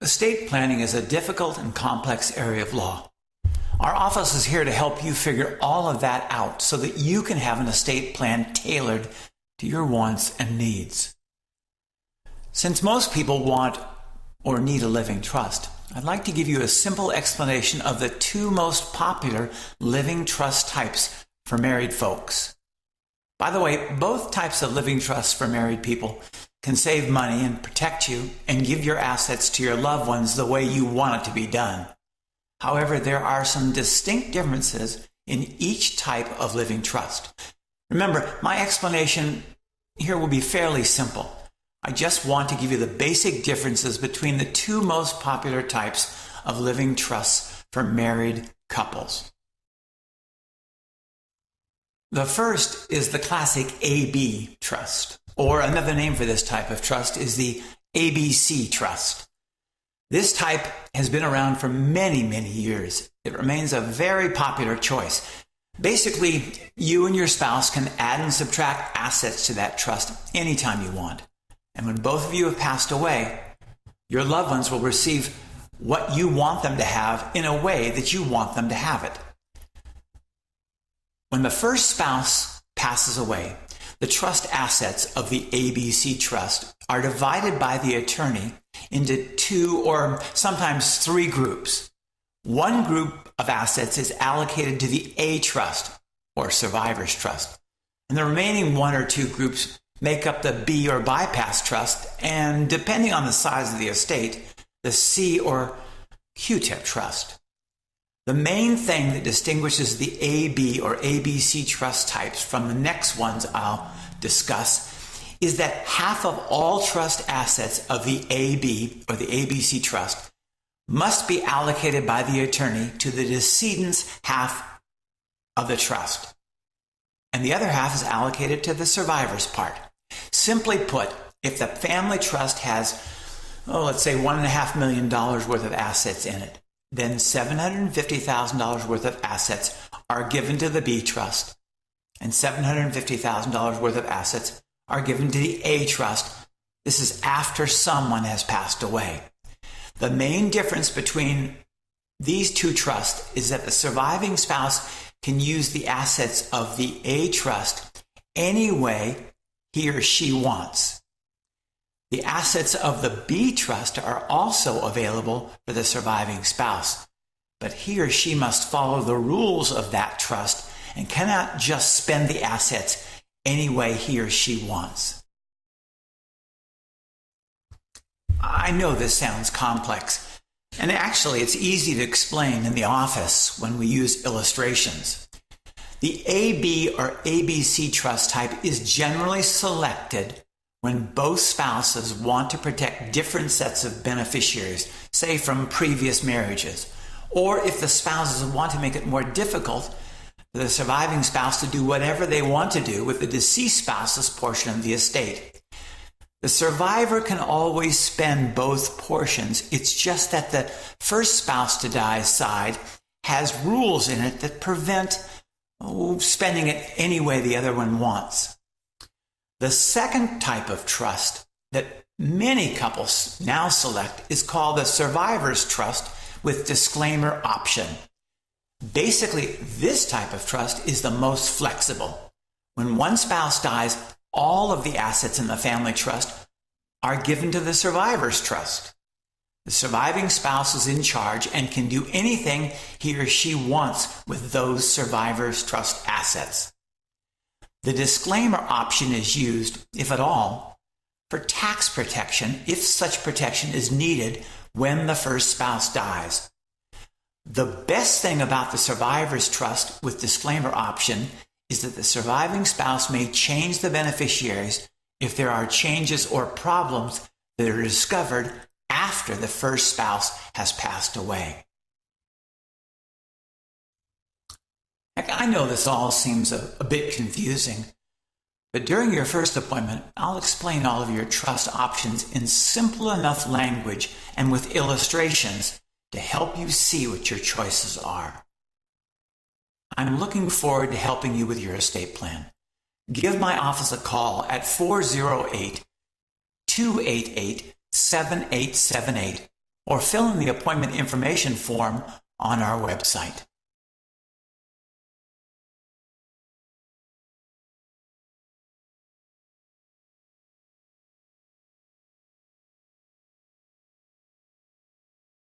Estate planning is a difficult and complex area of law. Our office is here to help you figure all of that out so that you can have an estate plan tailored to your wants and needs. Since most people want or need a living trust, I'd like to give you a simple explanation of the two most popular living trust types for married folks. By the way, both types of living trusts for married people can save money and protect you and give your assets to your loved ones the way you want it to be done. However, there are some distinct differences in each type of living trust. Remember, my explanation here will be fairly simple. I just want to give you the basic differences between the two most popular types of living trusts for married couples. The first is the classic AB trust, or another name for this type of trust is the ABC trust. This type has been around for many, many years. It remains a very popular choice. Basically, you and your spouse can add and subtract assets to that trust anytime you want. And when both of you have passed away, your loved ones will receive what you want them to have in a way that you want them to have it. When the first spouse passes away, the trust assets of the ABC trust are divided by the attorney into two or sometimes three groups. One group of assets is allocated to the A trust or survivor's trust, and the remaining one or two groups make up the B or bypass trust, and depending on the size of the estate, the C or Q-tip trust. The main thing that distinguishes the AB or ABC trust types from the next ones I'll discuss is that half of all trust assets of the AB or the ABC trust must be allocated by the attorney to the decedent's half of the trust, and the other half is allocated to the survivor's part. Simply put, if the family trust has, let's say $1.5 million worth of assets in it, then $750,000 worth of assets are given to the B trust, and $750,000 worth of assets are given to the A trust. This is after someone has passed away. The main difference between these two trusts is that the surviving spouse can use the assets of the A trust any way he or she wants. The assets of the B trust are also available for the surviving spouse, but he or she must follow the rules of that trust and cannot just spend the assets any way he or she wants. I know this sounds complex, and actually it's easy to explain in the office when we use illustrations. The AB or ABC trust type is generally selected when both spouses want to protect different sets of beneficiaries, say from previous marriages, or if the spouses want to make it more difficult for the surviving spouse to do whatever they want to do with the deceased spouse's portion of the estate. The survivor can always spend both portions. It's just that the first spouse to die's side has rules in it that prevent spending it any way the other one wants. The second type of trust that many couples now select is called the survivor's trust with disclaimer option. Basically, this type of trust is the most flexible. When one spouse dies, all of the assets in the family trust are given to the survivor's trust. The surviving spouse is in charge and can do anything he or she wants with those survivor's trust assets. The disclaimer option is used, if at all, for tax protection if such protection is needed when the first spouse dies. The best thing about the survivor's trust with disclaimer option is that the surviving spouse may change the beneficiaries if there are changes or problems that are discovered after the first spouse has passed away. Heck, I know this all seems a bit confusing, but during your first appointment, I'll explain all of your trust options in simple enough language and with illustrations to help you see what your choices are. I'm looking forward to helping you with your estate plan. Give my office a call at 408-288-7878 or fill in the appointment information form on our website.